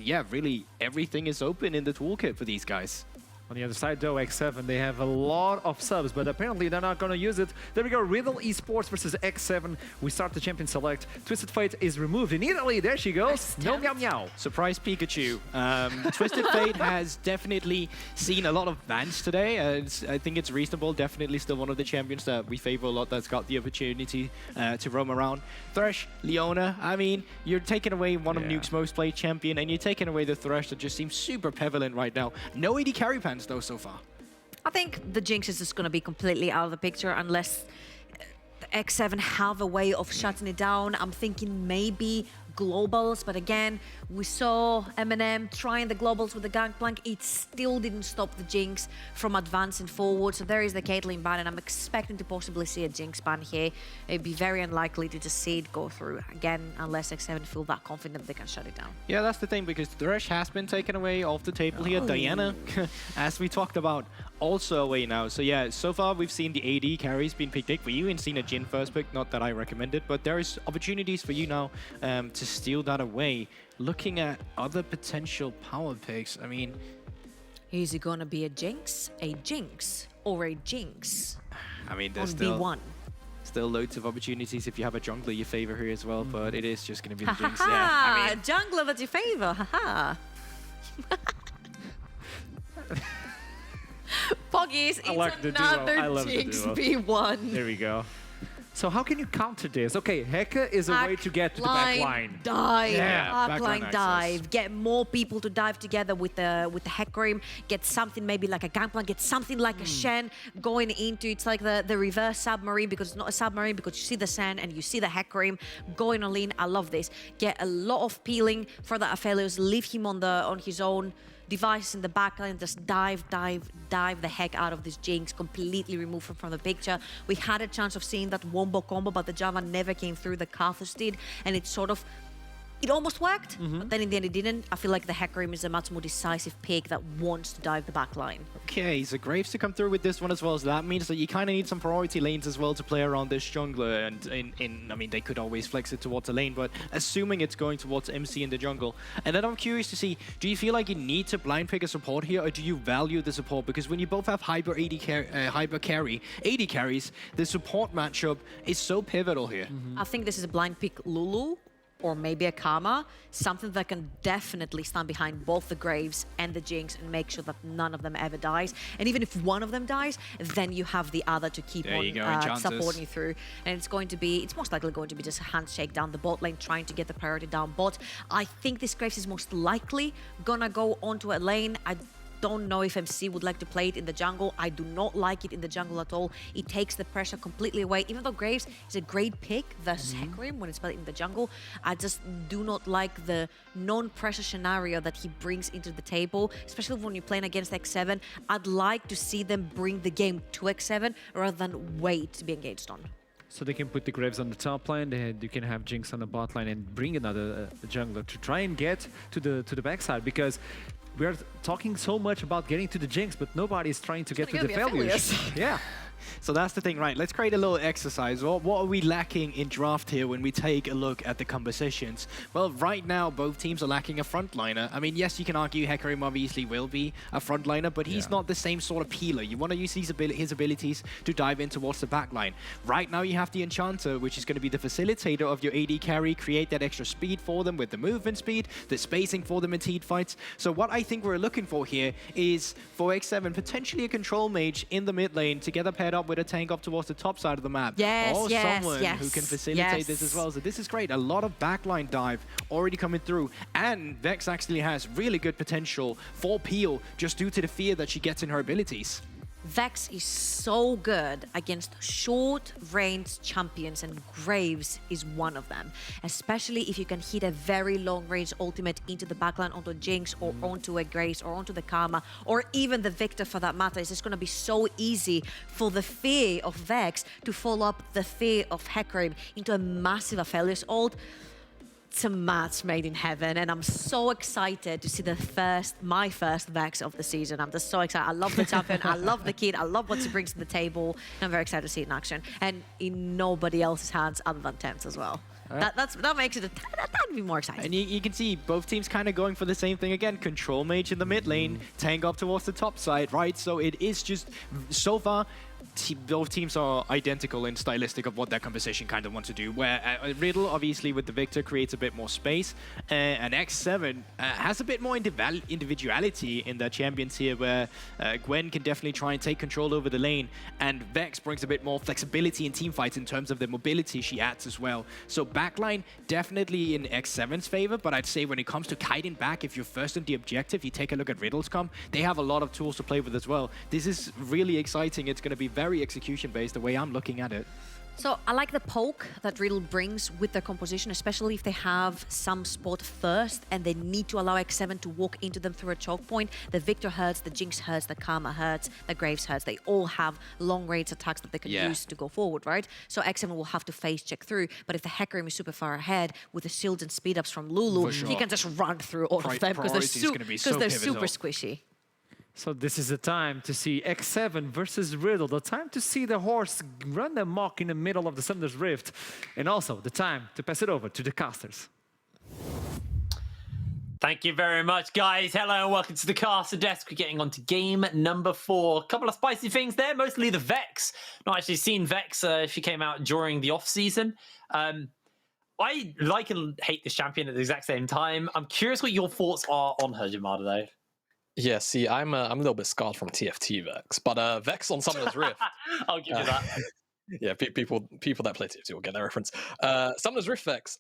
yeah, really everything is open in the toolkit for these guys. On the other side, though, X7, they have a lot of subs, but apparently they're not going to use it. There we go, Riddle Esports versus X7. We start the champion select. Twisted Fate is removed in Italy. There she goes. No meow meow. Surprise Pikachu. Twisted Fate has definitely seen a lot of bans today. I think it's reasonable. Definitely still one of the champions that we favor a lot that's got the opportunity to roam around. Thresh, Leona, I mean, you're taking away one of Nuke's most played champion, and you're taking away the Thresh that just seems super prevalent right now. No AD carry pan though so far. I think the Jinx is just going to be completely out of the picture unless X7 have a way of shutting it down. I'm thinking maybe globals, but again, we saw Eminem trying the globals with the Gangplank. It still didn't stop the Jinx from advancing forward. So there is the Caitlyn ban, and I'm expecting to possibly see a Jinx ban here. It'd be very unlikely to just see it go through again, unless X7 feel that confident they can shut it down. Yeah, that's the thing, because Thresh has been taken away off the table here. Diana, as we talked about, also away now. So yeah, so far we've seen the AD carries being picked. We even seen a Jhin first pick, not that I recommended, but there is opportunities for you now to steal that away. Looking at other potential power picks, I mean... Is it going to be a Jinx, or a Jinx? I mean, there's on still loads of opportunities if you have a jungler you favor here as well, but it is just going to be the Jinx. Yeah, I mean, jungler that you favor, haha. Poggies, it's like another Jinx B1. There we go. So how can you counter this? Okay, Heka is a way to get to the back line. Dive, yeah, backline dive. Get more people to dive together with the Hecarim. Get something maybe like a Gangplank. Get something like a Shen going into. It's like the reverse submarine, because it's not a submarine, because you see the Shen and you see the Hecarim going all in. I love this. Get a lot of peeling for the Aphelios. Leave him on his own device in the backline, just dive the heck out of this Jinx, completely remove him from the picture. We had a chance of seeing that wombo combo, but the Java never came through. The Karthus did, and it almost worked, but then in the end it didn't. I feel like the Hecarim is a much more decisive pick that wants to dive the back line. Okay, so Graves to come through with this one as well, so that means that you kind of need some priority lanes as well to play around this jungler, and I mean, they could always flex it towards a lane, but assuming it's going towards MC in the jungle. And then I'm curious to see, do you feel like you need to blind pick a support here, or do you value the support? Because when you both have hyper carry AD carries, the support matchup is so pivotal here. I think this is a blind pick Lulu, or maybe a Karma, something that can definitely stand behind both the Graves and the Jinx and make sure that none of them ever dies. And even if one of them dies, then you have the other to keep on supporting you through. And it's most likely going to be just a handshake down the bot lane, trying to get the priority down bot. I think this Graves is most likely gonna go onto a lane. I don't know if MC would like to play it in the jungle. I do not like it in the jungle at all. It takes the pressure completely away. Even though Graves is a great pick versus Hecarim when it's played in the jungle, I just do not like the non-pressure scenario that he brings into the table, especially when you're playing against X7. I'd like to see them bring the game to X7 rather than wait to be engaged on. So they can put the Graves on the top lane, and you can have Jinx on the bot line and bring another jungler to try and get to the backside, because we are talking so much about getting to the Jinx, but nobody is trying to get to the failures. Yeah. So that's the thing, right? Let's create a little exercise. What are we lacking in draft here when we take a look at the compositions? Well, right now, both teams are lacking a frontliner. I mean, yes, you can argue Hecarim obviously will be a frontliner, but he's not the same sort of peeler. You want to use his abilities to dive in towards the backline. Right now, you have the Enchanter, which is going to be the facilitator of your AD carry, create that extra speed for them with the movement speed, the spacing for them in team fights. So what I think we're looking for here is, for X7, potentially a control mage in the mid lane together paired up with a tank up towards the top side of the map. Or someone who can facilitate this as well. So this is great. A lot of backline dive already coming through. And Vex actually has really good potential for peel just due to the fear that she gets in her abilities. Vex is so good against short-range champions, and Graves is one of them. Especially if you can hit a very long-range ultimate into the backline onto a Jinx or onto a Graves or onto the Karma or even the Victor for that matter. It's just going to be so easy for the fear of Vex to follow up the fear of Hecarim into a massive Aphelios ult. It's a match made in heaven, and I'm so excited to see my first Vex of the season. I'm just so excited. I love the champion, I love the kid, I love what he brings to the table, and I'm very excited to see it in action. And in nobody else's hands other than Temps as well. That makes it that'd be more exciting. And you can see both teams kind of going for the same thing again. Control mage in the mid lane, tank up towards the top side, right? So it is just, so far, both teams are identical in stylistic of what their composition kind of wants to do, where Riddle, obviously, with the Victor, creates a bit more space, and X7 has a bit more individuality in their champions here, where Gwen can definitely try and take control over the lane, and Vex brings a bit more flexibility in teamfights in terms of the mobility she adds as well. So backline, definitely in X7's favor, but I'd say when it comes to kiting back, if you're first in the objective, you take a look at Riddle's comp, they have a lot of tools to play with as well. This is really exciting. It's going to be very execution-based, the way I'm looking at it. So I like the poke that Riddle brings with their composition, especially if they have some spot first and they need to allow X7 to walk into them through a choke point. The Victor hurts, the Jinx hurts, the Karma hurts, the Graves hurts. They all have long-range attacks that they can use to go forward, right? So X7 will have to face check through, but if the Hecarim is super far ahead with the shields and speed-ups from Lulu, he can just run through all of them because they're super squishy. So this is the time to see X7 versus Riddle, the time to see the horse run amok in the middle of the Summoner's Rift, and also the time to pass it over to the casters. Thank you very much, guys. Hello and welcome to the caster desk. We're getting on to game number 4. A couple of spicy things there, mostly the Vex. Not actually seen Vex. She came out during the off-season. I like and hate this champion at the exact same time. I'm curious what your thoughts are on her, Jamada, though. Yeah, see, I'm a little bit scarred from TFT Vex, but Vex on Summoner's Rift. I'll give you that. Yeah, people that play TFT will get that reference. Summoner's Rift Vex,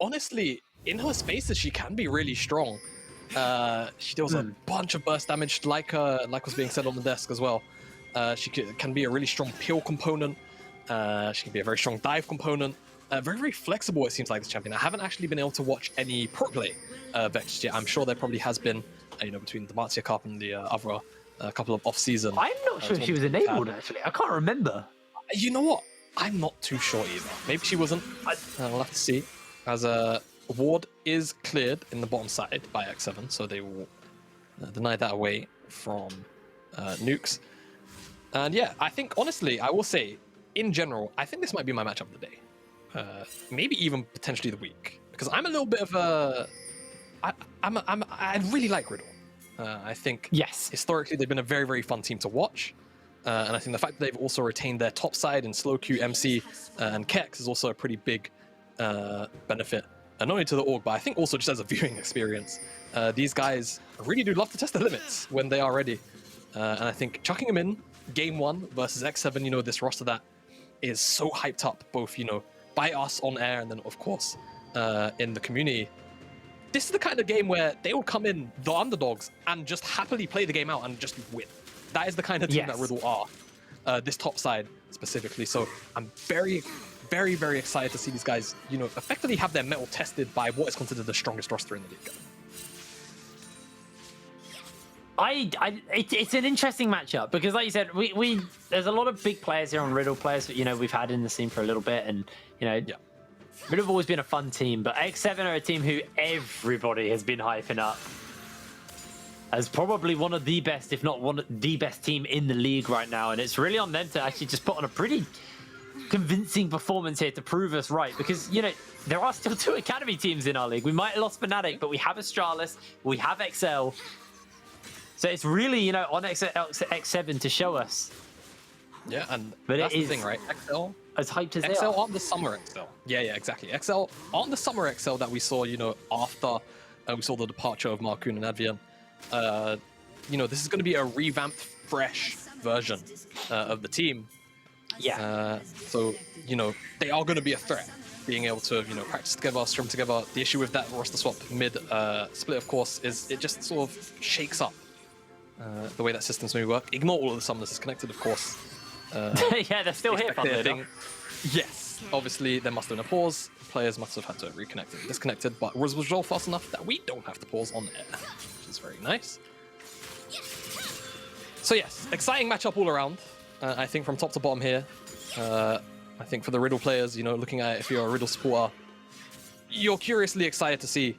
honestly, in her spaces, she can be really strong. She deals a bunch of burst damage, like was being said on the desk as well. She can be a really strong peel component. She can be a very strong dive component. Very, very flexible, it seems like, this champion. I haven't actually been able to watch any pro play Vex yet. I'm sure there probably has been, between the Demacia Cup and the other couple of off-season. I'm not sure if she was enabled, actually. I can't remember. You know what? I'm not too sure either. Maybe she wasn't. We'll have to see. As a ward is cleared in the bottom side by X7, so they will deny that away from nukes. And yeah, I think, honestly, I will say, in general, I think this might be my matchup of the day. Maybe even potentially the week. Because I'm a little bit of a... I really like Riddle. I think historically they've been a very, very fun team to watch. And I think the fact that they've also retained their top side in Slow Q, MC, and Kex is also a pretty big benefit. Not only to the org, but I think also just as a viewing experience. These guys really do love to test their limits when they are ready. And I think chucking them in game 1 versus X7, this roster that is so hyped up, both, by us on air and then, of course, in the community. This is the kind of game where they will come in, the underdogs, and just happily play the game out and just win. That is the kind of team that Riddle are, this top side specifically. So I'm very, very, very excited to see these guys, effectively have their mettle tested by what is considered the strongest roster in the league. It's an interesting matchup because, like you said, we there's a lot of big players here on Riddle, players that we've had in the scene for a little bit, and Riddle have always been a fun team, but X7 are a team who everybody has been hyping up as probably one of the best, if not the best team in the league right now, and it's really on them to actually just put on a pretty convincing performance here to prove us right, because there are still 2 academy teams in our league. We might have lost Fnatic, but we have Astralis, we have XL. So it's really, on X7 to show us. Yeah, and that's the thing, right? XL, as hyped as XL on the summer XL. Yeah, exactly. XL on the summer XL that we saw, after we saw the departure of Marcoon and Advian. This is going to be a revamped, fresh version of the team. Yeah. So, they are going to be a threat. Being able to, practice together, strum together. The issue with that roster swap mid split, of course, is it just sort of shakes up the way that systems may work. Ignore all of the summoners disconnected, of course. Yeah, they're still here. Yes, obviously there must have been a pause. Players must have had to reconnect and disconnected, but was resolved fast enough that we don't have to pause on air, which is very nice. So yes, exciting matchup all around. I think from top to bottom here. I think for the Riddle players, looking at it, if you're a Riddle supporter, you're curiously excited to see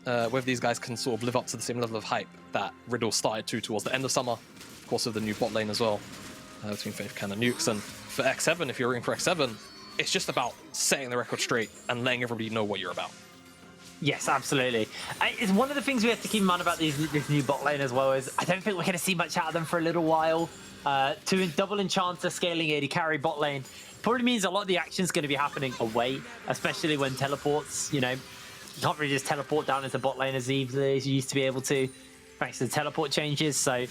whether these guys can sort of live up to the same level of hype that Riddle started towards the end of summer, of course with the new bot lane as well, between Faith Can and Nukes. And for X7, if you're rooting for X7, it's just about setting the record straight and letting everybody know what you're about. Yes, absolutely. It's one of the things we have to keep in mind about this new bot lane as well is I don't think we're going to see much out of them for a little while. Double Enchanter scaling AD carry bot lane probably means a lot of the action is going to be happening away, especially when teleports, you know, you can't really just teleport down into bot lane as easily as you used to be able to, thanks to the teleport changes. So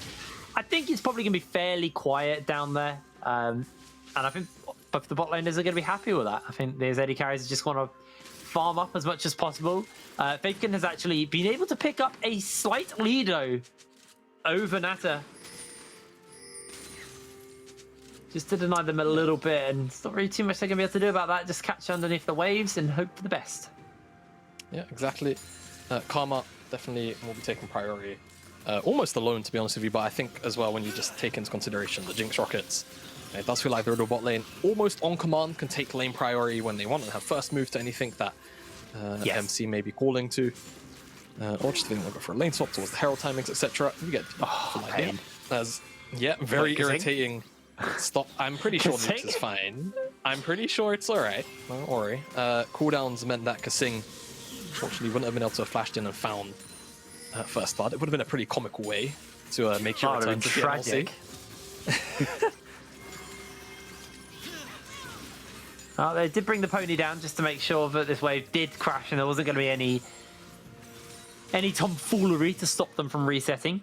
I think it's probably going to be fairly quiet down there. And I think both the bot laners are going to be happy with that. I think these AD carries just want to farm up as much as possible. Faithkin has actually been able to pick up a slight lead though over Nata. Just to deny them a little bit, and it's not really too much they're going to be able to do about that. Just catch underneath the waves and hope for the best. Yeah, exactly. Karma definitely will be taking priority. Almost alone, to be honest with you, but I think as well, when you just take into consideration the Jinx Rockets, it does feel like the Riddle bot lane, almost on command, can take lane priority when they want and have first move to anything that MC may be calling to. Or just think they'll go for a lane swap towards the Herald timings, etc. You get pain. As, yeah, very Focusing. irritating. Stop. I'm pretty sure Nukes is fine. I'm pretty sure it's alright. Don't worry. Cooldowns meant that Kasing, unfortunately, wouldn't have been able to have flashed in and found first blood. It would have been a pretty comical way to make your return to the NLC. They did bring the pony down just to make sure that this wave did crash and there wasn't going to be any tomfoolery to stop them from resetting.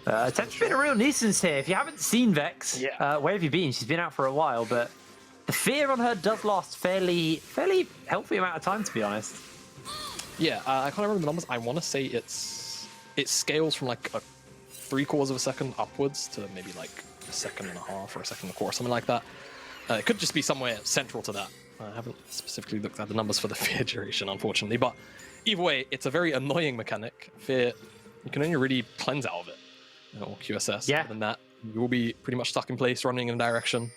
Temp's been a real nuisance here. If you haven't seen Vex, where have you been? She's been out for a while, but the fear on her does last fairly healthy amount of time, to be honest. Yeah, I can't remember the numbers. I want to say it scales from like a 3/4 of a second upwards to maybe like a second and a half or a second and a quarter, something like that. It could just be somewhere central to that. I haven't specifically looked at the numbers for the fear duration, unfortunately, but either way, it's a very annoying mechanic. Fear, you can only really cleanse out of it, or QSS. Yeah. Other than that, you will be pretty much stuck in place, running in a direction.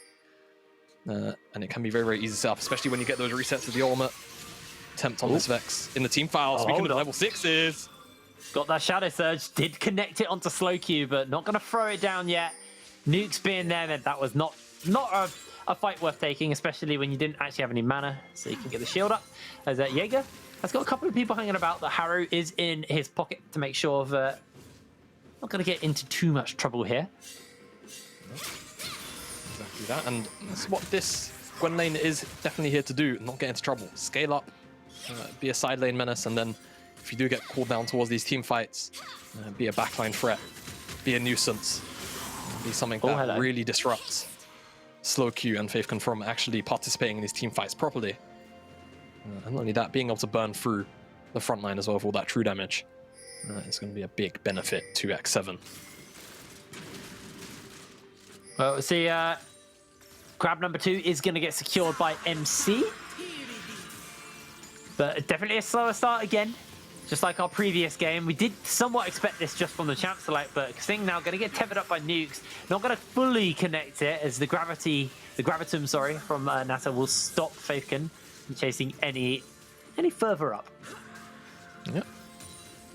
And it can be very, very easy to set up, especially when you get those resets of the ultimate. Tempt on this Vex in the team files. Speaking of the level 6s. Got that Shadow Surge, did connect it onto slow Q, but not going to throw it down yet. Nukes being there meant that was not a fight worth taking, especially when you didn't actually have any mana, so you can get the shield up. As Jaeger has got a couple of people hanging about. The Haru is in his pocket to make sure that not going to get into too much trouble here. Exactly that, and that's what this Gwen lane is definitely here to do, not get into trouble. Scale up, be a side lane menace, and then if you do get called down towards these team fights, be a backline threat, be a nuisance, be something that really disrupts slow Q and Faithcon from actually participating in these team fights properly. And not only that, being able to burn through the front line as well with all that true damage is going to be a big benefit to X7. Well, see, grab number 2 is going to get secured by MC. But definitely a slower start again. Just like our previous game. We did somewhat expect this just from the champ select, but Xing now going to get tempered up by Nukes. Not going to fully connect it as the gravitum, sorry, from Nata will stop Faithcon from chasing any further up. Yeah.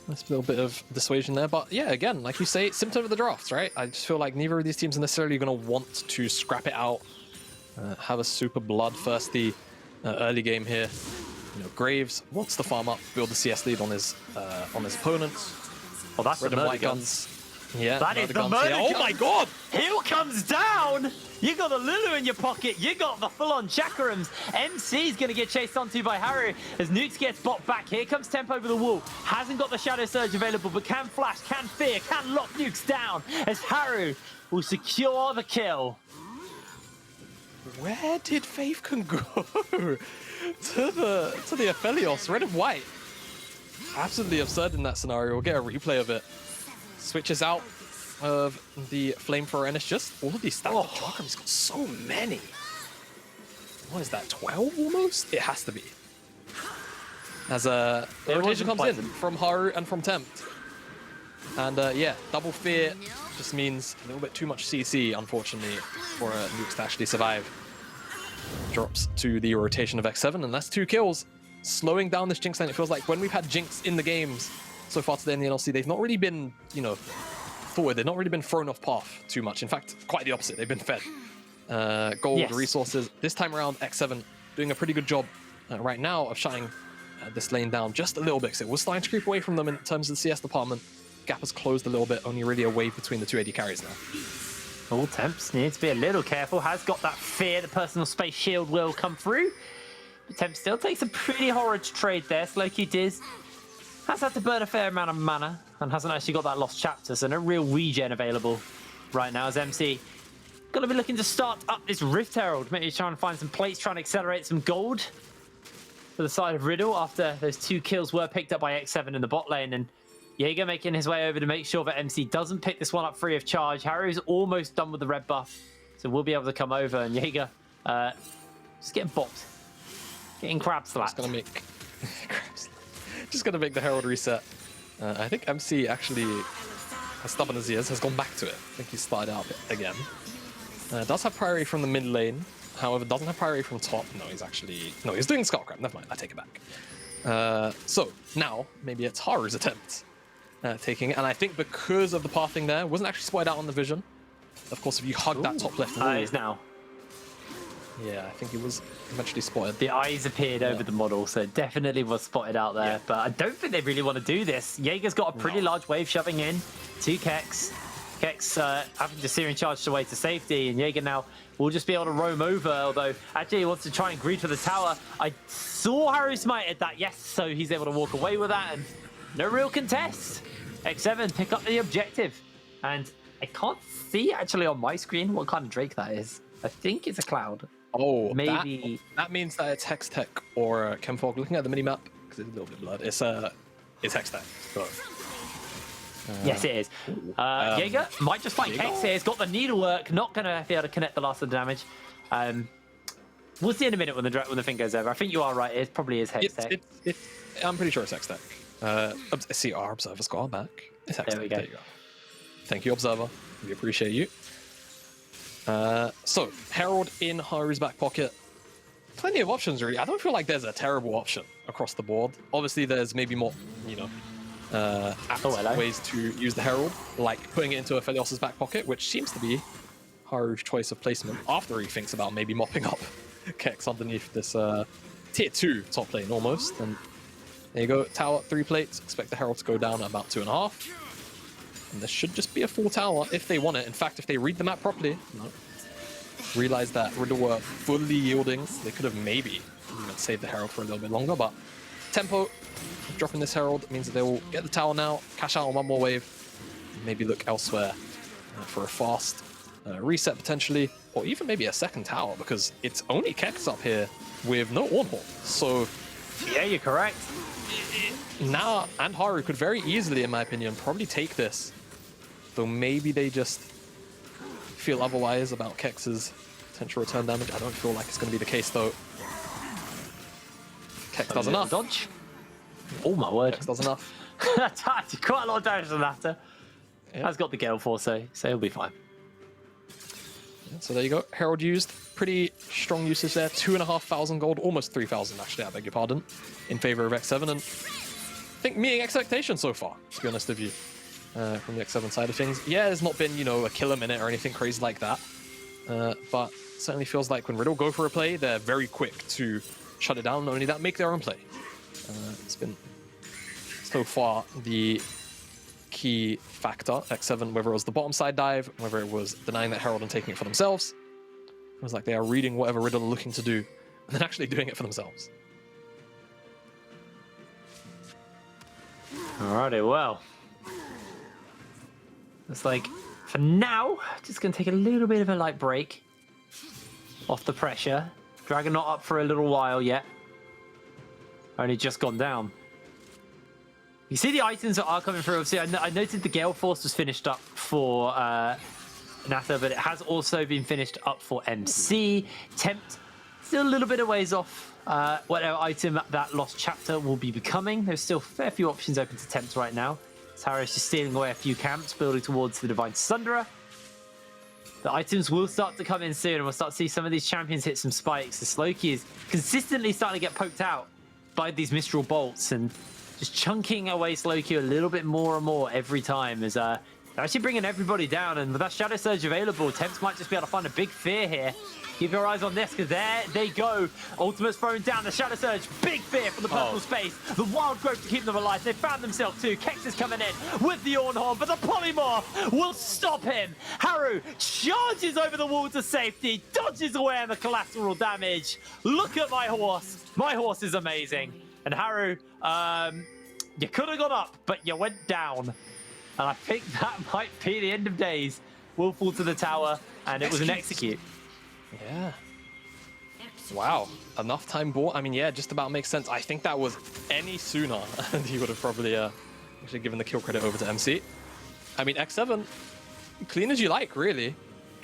Nice little bit of dissuasion there, but yeah, again, like you say, symptom of the drafts, right? I just feel like neither of these teams are necessarily going to want to scrap it out, have a super bloodthirsty early game here. You know, Graves wants to farm up, build the CS lead on his opponents. Oh, that's Red the and murder white guns. Yeah, That is the murder guns. Oh my god! Hill comes down! You got the Lulu in your pocket, you got the full-on chakrams. MC's gonna get chased onto by Haru as Nukes gets bot back. Here comes Temp over the wall. Hasn't got the Shadow Surge available, but can flash, can fear, can lock Nukes down as Haru will secure the kill. Where did Faithcon go? to the Aphelios, red and white. Absolutely absurd in that scenario. We'll get a replay of it. Switches out of the flamethrower, and it's just all of these standard chakrams. He's got so many. What is that, 12 almost? It has to be. As the rotation comes in from Haru and from Tempt. And yeah, double fear just means a little bit too much CC, unfortunately, for Nukes to actually survive. Drops to the rotation of X7, and that's 2 kills. Slowing down this Jinx lane. It feels like when we've had Jinx in the games so far today in the NLC, they've not really been, you know, forward. They've not really been thrown off path too much. In fact, quite the opposite. They've been fed gold resources. This time around, X7 doing a pretty good job right now of shutting this lane down just a little bit. So it was starting to creep away from them in terms of the CS department. Gap has closed a little bit, only really a wave between the two AD carries now. All Temps needs to be a little careful. Has got that fear the personal space shield will come through. But Temp still takes a pretty horrid trade there. Slowkey Diz has had to burn a fair amount of mana and hasn't actually got that lost chapter, so no real regen available right now as MC. Gonna be looking to start up this Rift Herald. Maybe trying to find some plates, trying to accelerate some gold for the side of Riddle after those 2 kills were picked up by X7 in the bot lane. And Jaeger making his way over to make sure that MC doesn't pick this one up free of charge. Haru's almost done with the red buff, so we'll be able to come over. And Jaeger just getting bopped. Getting crab slapped. Just gonna make the Herald reset. I think MC actually, as stubborn as he is, has gone back to it. I think he started out again. Does have priority from the mid lane. However, doesn't have priority from top. No, he's doing Skull Crab. Never mind, I take it back. So now maybe it's Haru's attempt taking it, and I think because of the pathing there, wasn't actually spotted out on the vision. Of course, if you hug that top left wall, Eyes now. Yeah, I think he was eventually spotted. The eyes appeared over the model, so it definitely was spotted out there. Yeah. But I don't think they really want to do this. Jaeger's got a pretty large wave shoving in to Kex. Kex having to Searing Charge away to safety, and Jaeger now will just be able to roam over, although actually he wants to try and greet for the tower. I saw Haru smite at that, yes, so he's able to walk away with that, and no real contest. X7 pick up the objective, and I can't see actually on my screen what kind of Drake that is. I think it's a Cloud. Oh, maybe that means that it's Hextech or Chemfog. Looking at the minimap, because it's a little bit blurred, it's Hextech. So. Yes, it is. Jaeger might just find Kex here. He's got the needlework, not going to be able to connect the last of the damage. We'll see in a minute when the thing goes over. I think you are right. It probably is Hextech. I'm pretty sure it's Hextech. See, our Observer's got our back. It's Hextech. There we go. There you go. Thank you, Observer. We appreciate you. So, Herald in Haru's back pocket. Plenty of options, really. I don't feel like there's a terrible option across the board. Obviously, there's maybe more, ways to use the Herald, like putting it into a Felios's back pocket, which seems to be Haru's choice of placement after he thinks about maybe mopping up Kex underneath this tier 2 top lane almost. And there you go, tower, 3 plates. Expect the Herald to go down at about 2.5. And this should just be a full tower if they want it. In fact, if they read the map properly, realize that Riddle were fully yielding, they could have maybe even saved the Herald for a little bit longer, but tempo, dropping this Herald means that they will get the tower now, cash out on one more wave, and maybe look elsewhere for a fast reset potentially, or even maybe a second tower, because it's only Kex up here with no Ornhorn. So yeah, you're correct. Na and Haru could very easily, in my opinion, probably take this. Though maybe they just feel otherwise about Kex's potential return damage. I don't feel like it's going to be the case, though. Kex does enough. Dodge. Oh my word. Kex does enough. Quite a lot of damage on that. Has got the Gale Force, so he'll be fine. Yeah, so there you go. Herald used. Pretty strong usage there. 2,500 gold, almost 3,000 actually, I beg your pardon, in favor of X7. And I think meeting expectations so far, to be honest with you. From the X7 side of things. Yeah, there's not been, a killer minute or anything crazy like that. But certainly feels like when Riddle go for a play, they're very quick to shut it down. Not only that, make their own play. It's been, so far, the key factor, X7, whether it was the bottom side dive, whether it was denying that Herald and taking it for themselves. It was like they are reading whatever Riddle are looking to do, and then actually doing it for themselves. Alrighty, well. It's like, for now, just going to take a little bit of a light break off the pressure. Dragon not up for a little while yet. Only just gone down. You see the items that are coming through. Obviously, I noted the Gale Force was finished up for Nata, but it has also been finished up for MC. Tempt, still a little bit of ways off. Whatever item that lost chapter will be becoming. There's still a fair few options open to Tempt right now. Harris is stealing away a few camps, building towards the Divine Sunderer. The items will start to come in soon, and we'll start to see some of these champions hit some spikes. The Slowkey is consistently starting to get poked out by these Mistral Bolts, and just chunking away Slowkey a little bit more and more every time as They're actually bringing everybody down, and with that Shadow Surge available, Temps might just be able to find a big fear here. Keep your eyes on this, because there they go. Ultimate's thrown down, the Shadow Surge, big fear from the personal space. The Wild Growth to keep them alive. They found themselves too. Kex is coming in with the Ornhorn, but the Polymorph will stop him. Haru charges over the wall to safety, dodges away on the collateral damage. Look at my horse. My horse is amazing. And Haru, you could have gone up, but you went down. And I think that might be the end of days. Will fall to the tower, and it was an execute. Yeah. Wow. Enough time bought. I mean, yeah, just about makes sense. I think that was any sooner, and he would have probably actually given the kill credit over to MC. I mean, X7, clean as you like, really.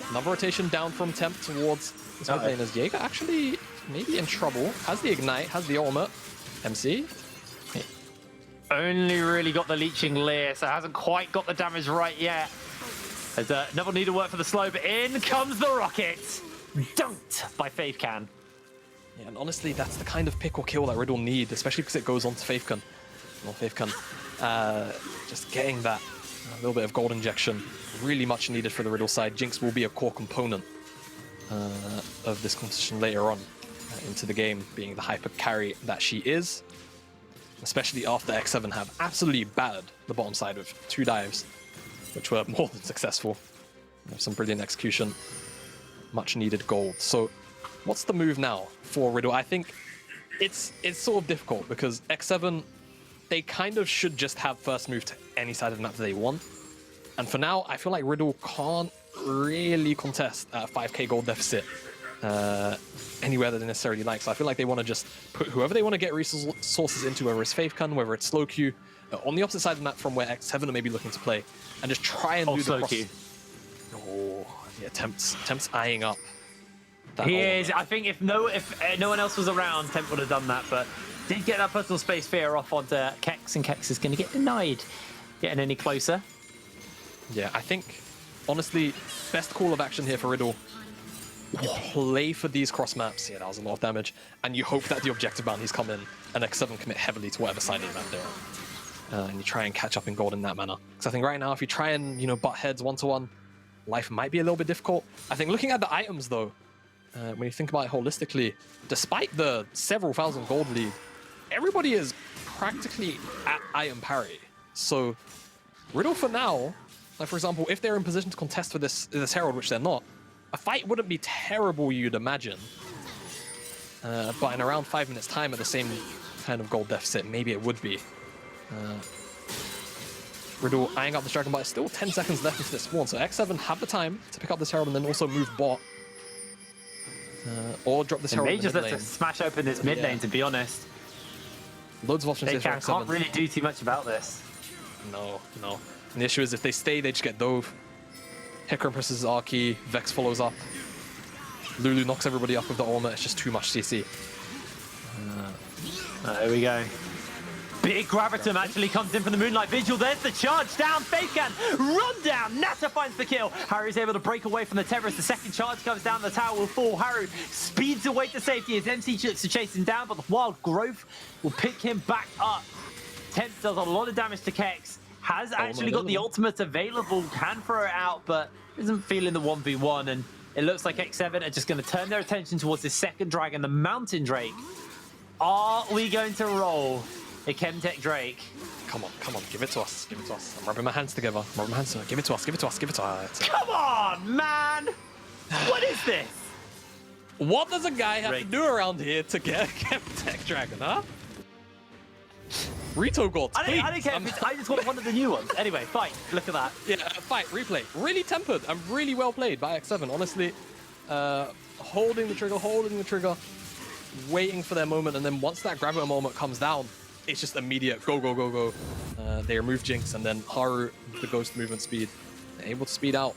Another rotation down from Temp towards this mid lane as Jaeger actually maybe in trouble. Has the Ignite, has the ultimate. MC. Only really got the Leeching Leer, so hasn't quite got the damage right yet. As Neville need to work for the slow, but in comes the rocket. Dunked by Faithcan. Yeah, and honestly, that's the kind of pick or kill that Riddle need, especially because it goes on to Faithcan. Well, Faithcan, just getting that little bit of gold injection, really much needed for the Riddle side. Jinx will be a core component of this competition later on into the game, being the hyper carry that she is. Especially after X7 have absolutely battered the bottom side with 2 dives, which were more than successful. Some brilliant execution, much needed gold. So what's the move now for Riddle? I think it's sort of difficult because X7, they kind of should just have first move to any side of the map that they want. And for now, I feel like Riddle can't really contest at a 5k gold deficit anywhere that they necessarily like. So I feel like they want to just put whoever they want to get resources into, whether it's Faithcan, whether it's slow Q, on the opposite side of the map from where X7 are maybe looking to play, and just try and do the cross. Q. Oh, yeah, Temp's eyeing up. He is. I think if no one else was around, Temp would have done that, but did get that personal space fear off onto Kex, and Kex is going to get denied getting any closer. Yeah, I think, honestly, best call of action here for Riddle. You play for these cross maps. Yeah, that was a lot of damage. And you hope that the objective bounties come in and X7 commit heavily to whatever side of the map they're on. And you try and catch up in gold in that manner. Because I think right now, if you try and, butt heads one-to-one, life might be a little bit difficult. I think looking at the items, though, when you think about it holistically, despite the several thousand gold lead, everybody is practically at item parity. So Riddle for now, like for example, if they're in position to contest for this Herald, which they're not, a fight wouldn't be terrible, you'd imagine. But in around 5 minutes time at the same kind of gold deficit, maybe it would be. Riddle eyeing up the Dragon, but it's still 10 seconds left into this spawn, so X7 have the time to pick up this Herald and then also move bot. Or drop this Herald in the mid lane. They just smash open this mid lane, to be honest. Loads of options. They can't really do too much about this. No. And the issue is if they stay, they just get dove. Hecarim presses R key, Vex follows up. Lulu knocks everybody up with the ultimate. It's just too much CC. There we go. Big Gravitum actually comes in from the Moonlight Vigil. There's the charge down. Faithcan run down. Nata finds the kill. Haru's able to break away from the terrorist. The second charge comes down. The tower will fall. Haru speeds away to safety as MC looks to chase him down, but the Wild Growth will pick him back up. Temp does a lot of damage to Kex. Has actually got the ultimate available. Can throw it out, but isn't feeling the 1v1. And it looks like X7 are just going to turn their attention towards this second dragon, the Mountain Drake. Are we going to roll a Chemtech Drake? Come on, give it to us, I'm rubbing my hands together, give it to us. Come on, man! What is this? What does a guy have to do around here to get a Chemtech Dragon, huh? Rito gold, please. I don't care if I just want one of the new ones. Anyway, fight. Look at that. Yeah, fight, replay. Really tempered and really well played by X7, honestly. Holding the trigger, waiting for their moment, and then once that Gravitum moment comes down, it's just immediate go. They remove Jinx, and then Haru, the ghost movement speed, able to speed out.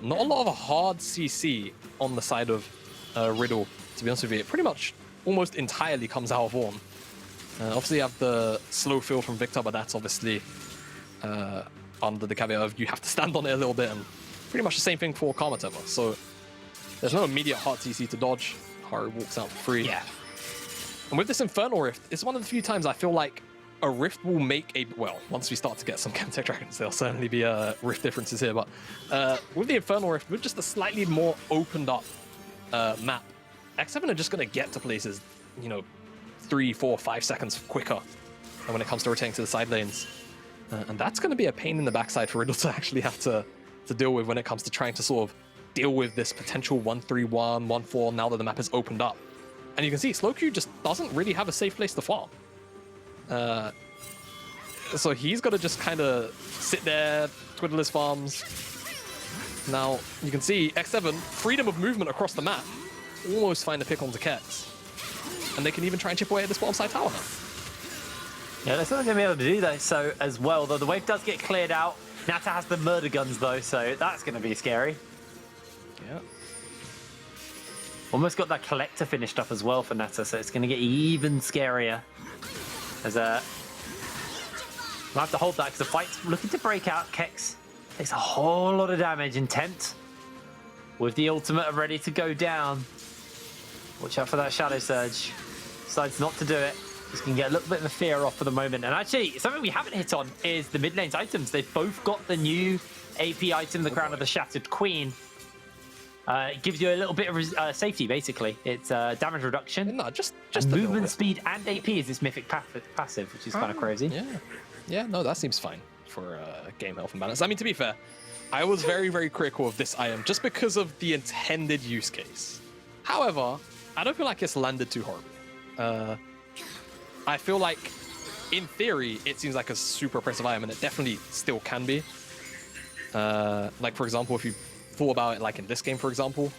Not a lot of a hard CC on the side of Riddle, to be honest with you. It pretty much almost entirely comes out of Ornn. Obviously, you have the slow fill from Victor, but that's obviously under the caveat of you have to stand on it a little bit, and pretty much the same thing for Karma Temper. So there's no immediate hard CC to dodge. Haru walks out free. Yeah. And with this Infernal Rift, it's one of the few times I feel like a Rift will make a... Well, once we start to get some Chemtech Dragons, there'll certainly be Rift differences here. But with the Infernal Rift, with just a slightly more opened up map, X7 are just going to get to places, 3, 4, 5 seconds quicker when it comes to rotating to the side lanes. And that's going to be a pain in the backside for Riddle to actually have to deal with when it comes to trying to sort of deal with this potential 1-3-1, 1-4 now that the map is opened up. And you can see Slowq just doesn't really have a safe place to farm. So he's got to just kind of sit there, twiddle his farms. Now, you can see X7, freedom of movement across the map, almost find a pick onto Kex. And they can even try and chip away at this bottom side tower now. Yeah, they're still going to be able to do that so as well, though the wave does get cleared out. Nata has the murder guns, though, so that's going to be scary. Yeah. Almost got that collector finished up as well for Nata, so it's going to get even scarier. As we'll have to hold that because the fight's looking to break out. Kex takes a whole lot of damage. Intent with the ultimate ready to go down. Watch out for that Shadow Surge. Decides not to do it. Just can get a little bit of a fear off for the moment. And actually, something we haven't hit on is the mid lane's items. They've both got the new AP item, the Crown of the Shattered Queen. It gives you a little bit of safety, basically. It's damage reduction. No, just movement speed and AP is this mythic passive, which is kind of crazy. Yeah, no, that seems fine for game health and balance. I mean, to be fair, I was very, very critical of this item just because of the intended use case. However, I don't feel like it's landed too horribly. I feel like, in theory, it seems like a super oppressive item, and it definitely still can be. Like, for example, if you thought about it, like in this game, for example,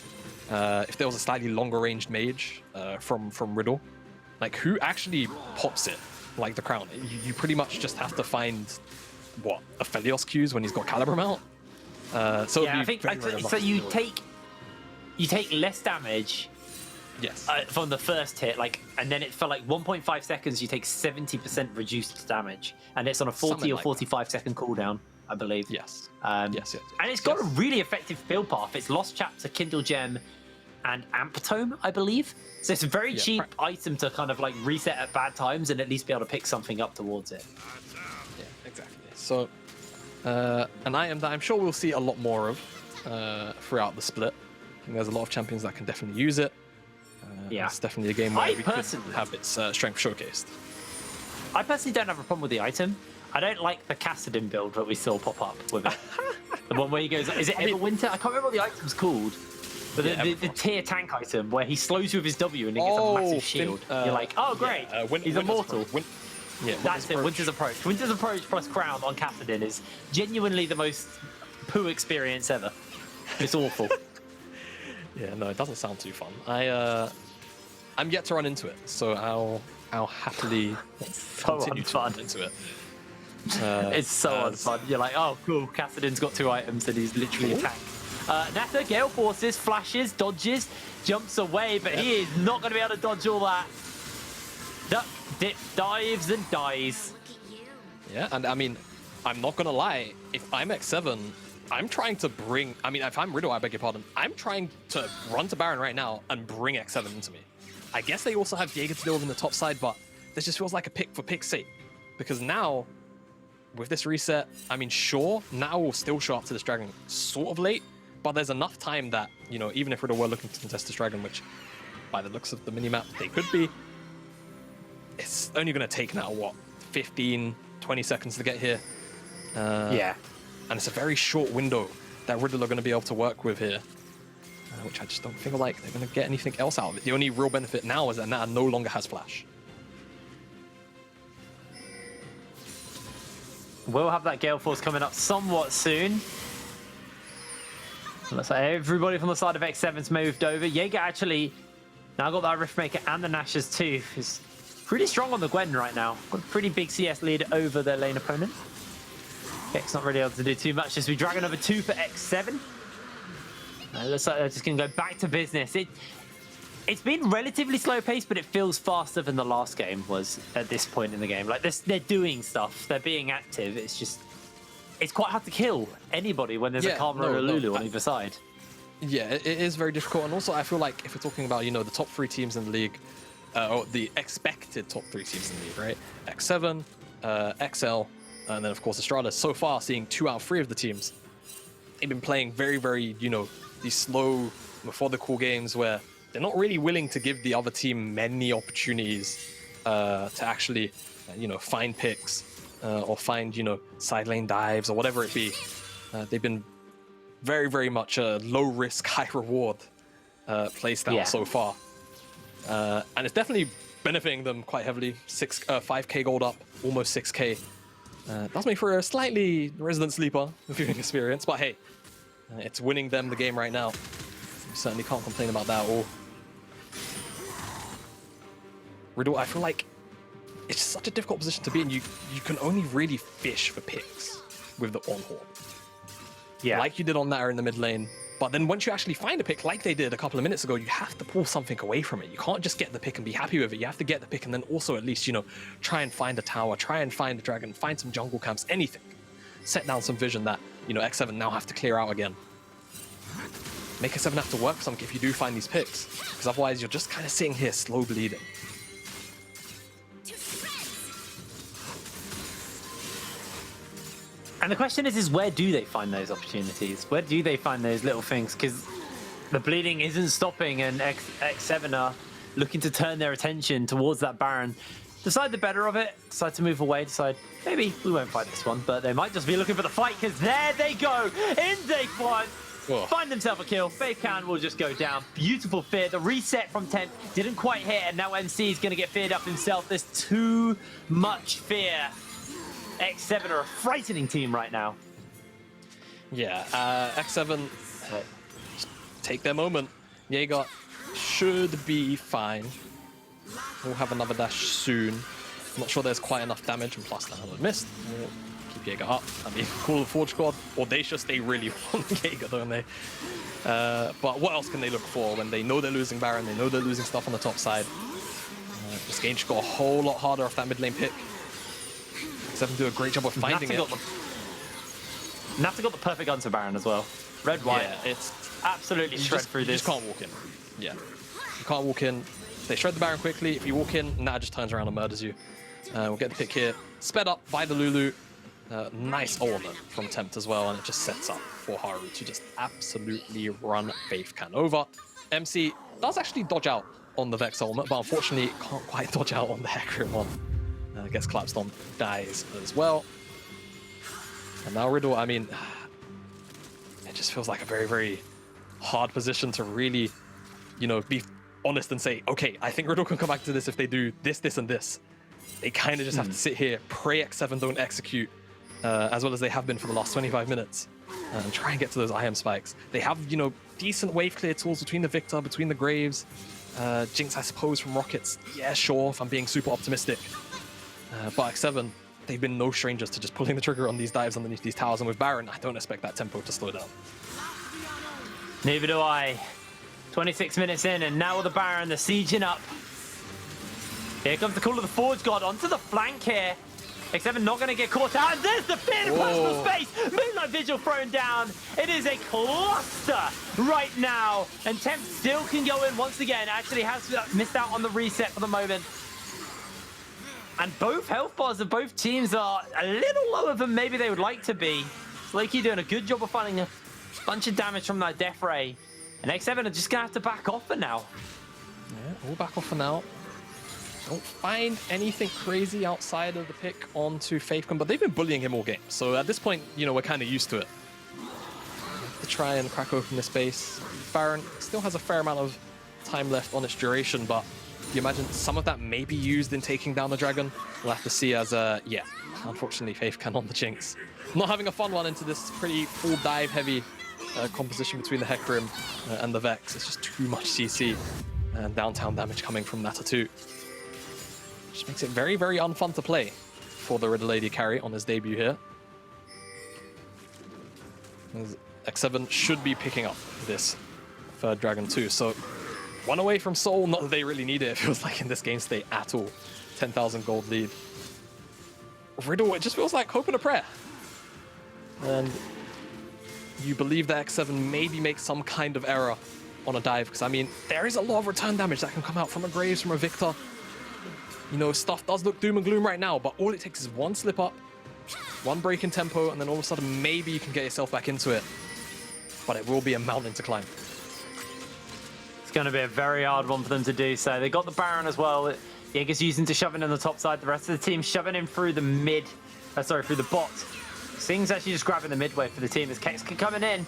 if there was a slightly longer ranged mage from Riddle, like who actually pops it like the crown? You pretty much just have to find what a Phelios Q's when he's got Calibrum out. So yeah, I think so. You take less damage. Yes. From the first hit, and then it for 1.5 seconds, you take 70% reduced damage, and it's on a 40 or 45-second cooldown, I believe. Yes. Yes. And it's got a really effective build path. It's Lost Chapter, Kindle Gem, and Amptome, I believe. So it's a very cheap item to kind of reset at bad times and at least be able to pick something up towards it. Yeah, exactly. So, an item that I'm sure we'll see a lot more of throughout the split. I think there's a lot of champions that can definitely use it. Yeah, it's definitely a game where we could have its strength showcased. I personally don't have a problem with the item. I don't like the Kassadin build that we saw pop up with it. The one where he goes, is it Everwinter? I can't remember what the item's called. But the tier tank item where he slows you with his W and he gets a massive shield. You're like, oh great, he's immortal. That's it, Winter's Approach. Winter's Approach plus Crown on Kassadin is genuinely the most poo experience ever. It's awful. Yeah, no, it doesn't sound too fun. I'm yet to run into it, so I'll happily continue to run into it. It's so unfun. You're like, oh cool, Kassadin's got 2 items and he's literally a tank. Nata, Gale Forces, flashes, dodges, jumps away, but he is not going to be able to dodge all that. Duck, dip, dives and dies. Yeah, and I mean, I'm not going to lie, if I'm X7, I'm trying to bring... I mean, if I'm Riddle, I beg your pardon, I'm trying to run to Baron right now and bring X7 into me. I guess they also have Jaeger to deal with in the top side, but this just feels like a pick for pick's sake. Because now, with this reset, I mean, sure, now we'll still show up to this dragon sort of late, but there's enough time that, even if Riddle were looking to contest this dragon, which, by the looks of the minimap, they could be, it's only going to take now, 15, 20 seconds to get here. Yeah. And it's a very short window that Riddle are going to be able to work with here, which I just don't feel like they're going to get anything else out of it. The only real benefit now is that Nata no longer has Flash. We'll have that Gale Force coming up somewhat soon. Looks like everybody from the side of X7's moved over. Jaeger actually now got that Riftmaker and the Nashers too. He's pretty strong on the Gwen right now. Got a pretty big CS lead over their lane opponent. Kex not really able to do too much as we drag another 2 for X7. Looks like they're just going to go back to business. It's been relatively slow paced, but it feels faster than the last game was at this point in the game. They're doing stuff, they're being active. It's quite hard to kill anybody when there's a Karma or a Lulu on either side. Yeah, it is very difficult. And also, I feel like if we're talking about, the top 3 teams in the league, or the expected top 3 teams in the league, right? X7, XL, and then of course Estrada, so far seeing 2 out of 3 of the teams, they've been playing very, very, these slow, methodical games where they're not really willing to give the other team many opportunities to actually, find picks or find, side lane dives or whatever it be. They've been very, very much a low risk, high reward playstyle so far. And it's definitely benefiting them quite heavily. 5k gold up, almost 6k. Does make for a slightly resident sleeper viewing experience, but hey, it's winning them the game right now. You certainly can't complain about that at all. Riddle, I feel like it's such a difficult position to be in. You can only really fish for picks with the on-horn. Yeah. Like you did on Natter in the mid lane. But then once you actually find a pick, like they did a couple of minutes ago, you have to pull something away from it. You can't just get the pick and be happy with it. You have to get the pick and then also at least, try and find a tower, try and find a dragon, find some jungle camps, anything. Set down some vision that, X7 now have to clear out again. Make X7 have to work for something if you do find these picks. Because otherwise you're just kind of sitting here slow bleeding. And the question is where do they find those opportunities? Where do they find those little things? Because the bleeding isn't stopping, and X7 are looking to turn their attention towards that Baron. Decide the better of it, decide to move away, decide maybe we won't fight this one, but they might just be looking for the fight, because there they go in day 1. Oh. Find themselves a kill. Faithcan will just go down. Beautiful fear. The reset from 10 didn't quite hit, and now MC is going to get feared up himself. There's too much fear. X7 are a frightening team right now. Yeah, X7 take their moment. Jaeger should be fine. We'll have another dash soon. I'm not sure there's quite enough damage, and plus that one missed. We'll keep Jaeger up. I mean, cool Forge Squad, audacious, they really want Jaeger, don't they? But what else can they look for when they know they're losing Baron, they know they're losing stuff on the top side? This game just got a whole lot harder off that mid lane pick. X7 do a great job of finding it. Nata got the perfect answer Baron as well. Red, white. Yeah, it's absolutely shred through this. You just can't walk in. Yeah. You can't walk in. They shred the Baron quickly. If you walk in, Nata just turns around and murders you. We'll get the pick here. Sped up by the Lulu. Nice ultimate from Tempt as well, and it just sets up for Haru to just absolutely run Faithcan over. MC does actually dodge out on the Vex ultimate, but unfortunately can't quite dodge out on the Hecarim one. Gets collapsed on, dies as well. And now Riddle, I mean, it just feels like a very, very hard position to really, be honest and say, okay, I think Riddle can come back to this if they do this, this, and this. They kind of just have to sit here, pray X7 don't execute, as well as they have been for the last 25 minutes, and try and get to those IM spikes. They have, decent wave clear tools between the Victor, between the Graves, Jinx, I suppose, from Rockets. Yeah, sure, if I'm being super optimistic. But X7, they've been no strangers to just pulling the trigger on these dives underneath these towers, and with Baron, I don't expect that tempo to slow down. Neither do I. 26 minutes in, and now with the Baron, the sieging up. Here comes the call of the Forge God onto the flank here. X7 not going to get caught out, and there's the fear in possible space. Moonlight Vigil thrown down. It is a cluster right now, and Tempt still can go in once again. Actually has missed out on the reset for the moment. And both health bars of both teams are a little lower than maybe they would like to be. Slikey doing a good job of finding a bunch of damage from that Death Ray. And X7 are just going to have to back off for now. Yeah, all back off for now. Don't find anything crazy outside of the pick onto Faithcon, but they've been bullying him all game. So at this point, we're kind of used to it. To try and crack open this base. Baron still has a fair amount of time left on its duration, but you imagine some of that may be used in taking down the dragon. We'll have to see as, yeah, unfortunately, Faithcan on the Jinx. Not having a fun one into this pretty full dive heavy composition between the Hecarim and the Vex. It's just too much CC and downtown damage coming from Nata too. Which makes it very, very unfun to play for the Riddle AD carry on his debut here. As X7 should be picking up this third dragon too, so one away from Soul, not that they really need it, it feels like in this game state at all. 10,000 gold lead. Riddle, it just feels like hope and a prayer. And you believe that X7 maybe makes some kind of error on a dive, because I mean, there is a lot of return damage that can come out from a Graves, from a Victor. You know, stuff does look doom and gloom right now, but all it takes is one slip up, one break in tempo, and then all of a sudden maybe you can get yourself back into it. But it will be a mountain to climb. It's going to be a very hard one for them to do so. They got the Baron as well. Jaeger's using to shove in on the top side. The rest of the team shoving in through the mid. Through the bot. Sing's actually just grabbing the midway for the team as Kex coming in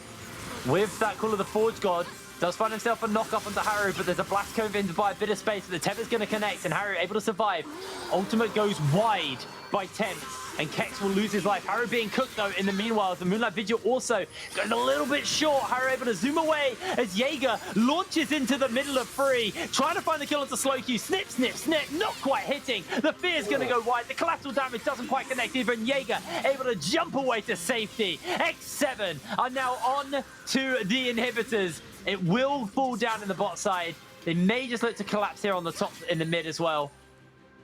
with that Call of the Forge God. Does find himself a knock up onto Haru, but there's a blast cove in to buy a bit of space, but the Tether's going to connect, and Haru able to survive. Ultimate goes wide by Temp, and Kex will lose his life. Haru being cooked, though, in the meanwhile. The Moonlight Vigil also going a little bit short. Haru able to zoom away as Jaeger launches into the middle of free, trying to find the kill onto Slowq. Snip, snip, snip, not quite hitting. The Fear's going to go wide. The collateral damage doesn't quite connect either, and Jaeger able to jump away to safety. X7 are now on to the inhibitors. It will fall down in the bot side. They may just look to collapse here on the top in the mid as well.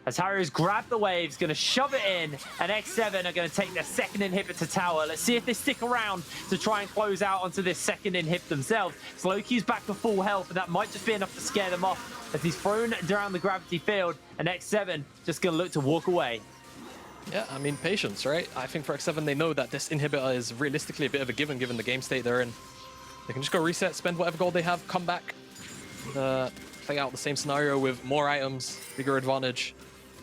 As Haru's grabbed the waves, going to shove it in, and X7 are going to take their second inhibitor tower. Let's see if they stick around to try and close out onto this second inhib themselves. Slowq's back to full health, and that might just be enough to scare them off as he's thrown down the gravity field, and X7 just going to look to walk away. Yeah, I mean, patience, right? I think for X7, they know that this inhibitor is realistically a bit of a given the game state they're in. They can just go reset, spend whatever gold they have, come back, and, play out the same scenario with more items, bigger advantage.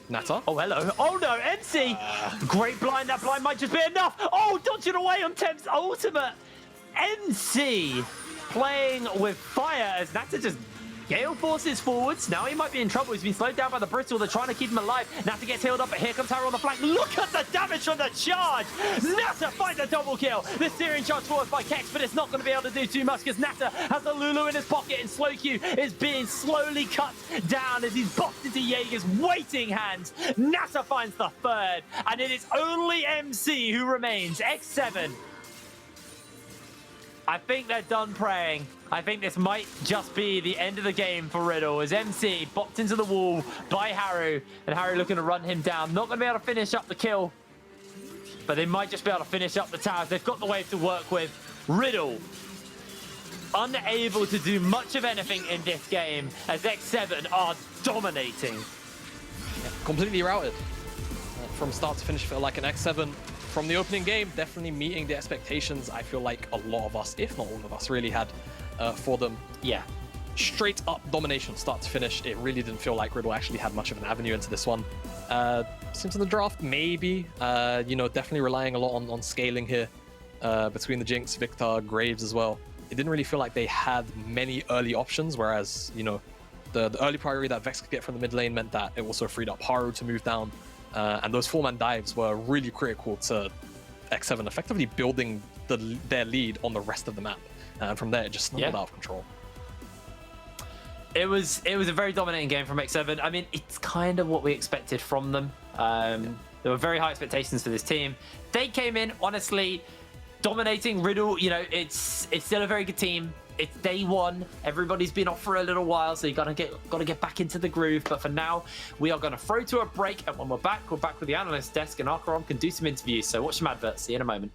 Nata. Oh, hello. Oh, no. MC. Great blind. That blind might just be enough. Oh, dodging away on Temp's ultimate. MC playing with fire as Nata just Gale forces forwards. Now he might be in trouble. He's been slowed down by the Brittle. They're trying to keep him alive. Nata gets healed up, but here comes Haru on the flank. Look at the damage from the charge. Nata finds a double kill. The Syrian charge forward by Kex, but it's not going to be able to do too much because Nata has the Lulu in his pocket, and Slowq is being slowly cut down as he's boxed into Jaeger's waiting hands. Nata finds the third, and it is only MC who remains. X7. I think they're done praying. I think this might just be the end of the game for Riddle as MC bopped into the wall by Haru, and Haru looking to run him down. Not going to be able to finish up the kill, but they might just be able to finish up the towers. They've got the wave to work with. Riddle unable to do much of anything in this game as X7 are dominating. Yeah, completely routed. From start to finish, felt like an X7 from the opening game, definitely meeting the expectations I feel like a lot of us, if not all of us, really had for them. Yeah. Straight up domination, start to finish. It really didn't feel like Riddle actually had much of an avenue into this one. Since in the draft, maybe, you know, definitely relying a lot on scaling here between the Jinx, Victor, Graves as well. It didn't really feel like they had many early options, whereas, you know, the early priority that Vex could get from the mid lane meant that it also freed up Haru to move down. And those 4-man dives were really critical to X7 effectively building their lead on the rest of the map. And from there, it just snowballed out of control. It was a very dominating game from X7. I mean, it's kind of what we expected from them. There were very high expectations for this team. They came in, honestly, dominating Riddle. You know, it's still a very good team. It's day one. Everybody's been off for a little while, so you gotta get back into the groove. But for now, we are gonna throw to a break, and when we're back with the analyst desk, and Archeron can do some interviews. So watch some adverts. See you in a moment.